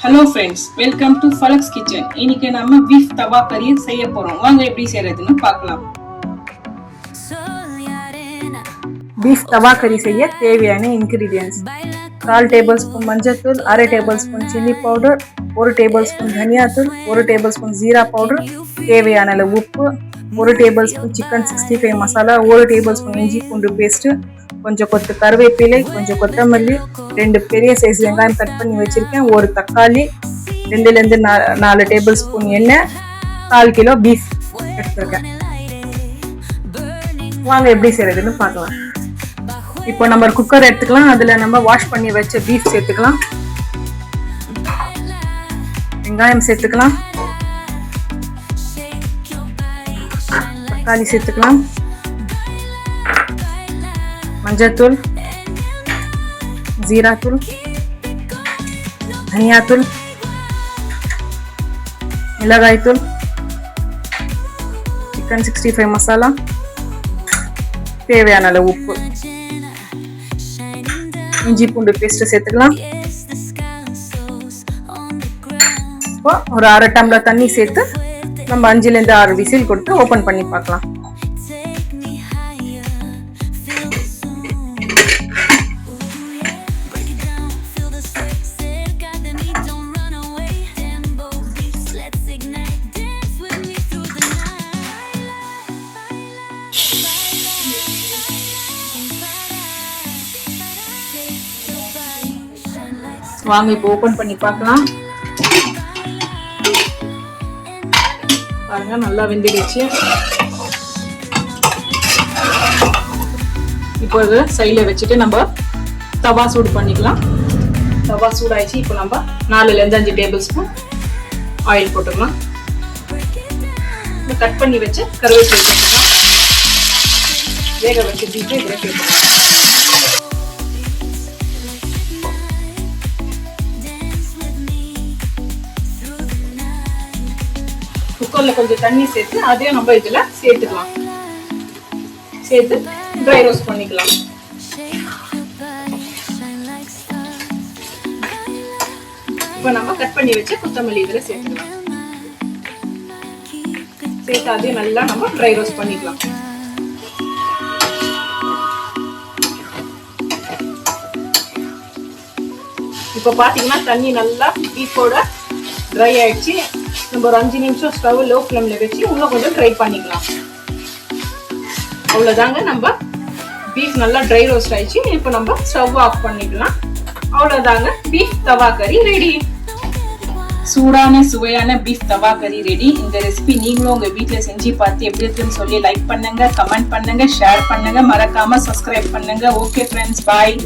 Hello friends, welcome to ஃபலக்ஸ் kitchen. இன்னைக்கு நம்ம பீஃப் தவா கறி செய்ய போறோம். வாங்க எப்படி செய்யறதுன்னு பார்க்கலாம். பீஃப் தவா கறி செய்ய தேவையான இன்கிரீடியன்ஸ்: 1/4 டேபிள் ஸ்பூன் மஞ்சள்தூள், 1/2 table spoon chilli powder, 1 table spoon தனியாத்தூள், 1 டேபிள் ஸ்பூன் ஜீரா பவுடர், தேவையான அளவு உப்பு, 1 table spoon chicken 65 masala, 1 table spoon இஞ்சி பூண்டு பேஸ்ட், கொஞ்சம் கொத்து கருவேப்பிலை, கொஞ்சம் கொத்தமல்லி, 2 பெரிய சைஸ் வெங்காயம் கட் பண்ணி வச்சிருக்கேன், ஒரு தக்காளி, 2லேருந்து 4 டேபிள் ஸ்பூன் எண்ணெய், 1/4 கிலோ பீஃப் எடுத்துருக்கேன். வாங்க எப்படி செய்யறதுன்னு பார்க்கலாம். இப்போ நம்ம குக்கர் எடுத்துக்கலாம். அதுல நம்ம வாஷ் பண்ணி வச்ச பீஃப் சேர்த்துக்கலாம், வெங்காயம் சேர்த்துக்கலாம், தக்காளி சேர்த்துக்கலாம், மஞ்சள்தூள், ஜீராத்தூள், தனியாத்தூள், மிளகாய்த்தூள், சிக்கன் 65 மசாலா, தேவையான அளவு உப்பு, இஞ்சி பூண்டு பேஸ்ட் சேர்த்துக்கலாம். இப்போ ஒரு 1/2 டம்ளர் தண்ணி சேர்த்து நம்ம 5லேருந்து 6 விசில் கொடுத்து ஓபன் பண்ணி பார்க்கலாம். வாங்க இப்போ ஓபன் பண்ணி பார்க்கலாம். பாருங்க, நல்லா வெந்துடுச்சு. இப்போ இது சைடுல வச்சுட்டு நம்ம தவா சூடு பண்ணிக்கலாம். தவா சூடாயிடுச்சு. இப்போ நம்ம 4லேருந்து 5 டேபிள் ஸ்பூன் ஆயில் போட்டுக்கலாம். கட் பண்ணி வச்சு கருவேப்பிலை போட்டுக்கலாம். வேக வச்சு தீட்டு இதில் சேர்த்துக்கலாம். குக்கர்ல கொஞ்சம் தண்ணி சேர்த்து அதையும் நம்ம இதுல சேர்த்துக்கலாம். சேர்த்து ட்ரை ரோஸ்ட் பண்ணிக்கலாம். இப்போ நம்ம கட் பண்ணி வச்ச கொத்தமல்லி இதுல சேர்த்துக்கலாம். சேர்த்து அதையும் நல்லா நம்ம ட்ரை ரோஸ்ட் பண்ணிக்கலாம். இப்போ பாத்தீங்கன்னா தண்ணி நல்லா பீஃபோட ட்ரை ஆயிடுச்சு. நம்ம ஒரு 5 நிமிஷம் ஸ்டவ் லோ ஃப்ளேம்ல வச்சு இன்னும் கொஞ்சம் ட்ரை பண்ணிக்கலாம். அவ்வளோதாங்க, நம்ம பீஃப் நல்லா ட்ரை ரோஸ்ட் ஆயிடுச்சு. இப்போ நம்ம ஸ்டவ் ஆஃப் பண்ணிக்கலாம். அவ்வளோதாங்க, பீஃப் தவா கறி ரெடி. சூடான சுவையான பீஃப் தவா கறி ரெடி. இந்த ரெசிபி நீங்களும் உங்க வீட்டுல செஞ்சு பார்த்து எப்படி இருக்குன்னு சொல்லி லைக் பண்ணுங்க, கமெண்ட் பண்ணுங்க, ஷேர் பண்ணுங்க, மறக்காம சப்ஸ்கிரைப் பண்ணுங்க. ஓகே ஃப்ரெண்ட்ஸ், பாய்.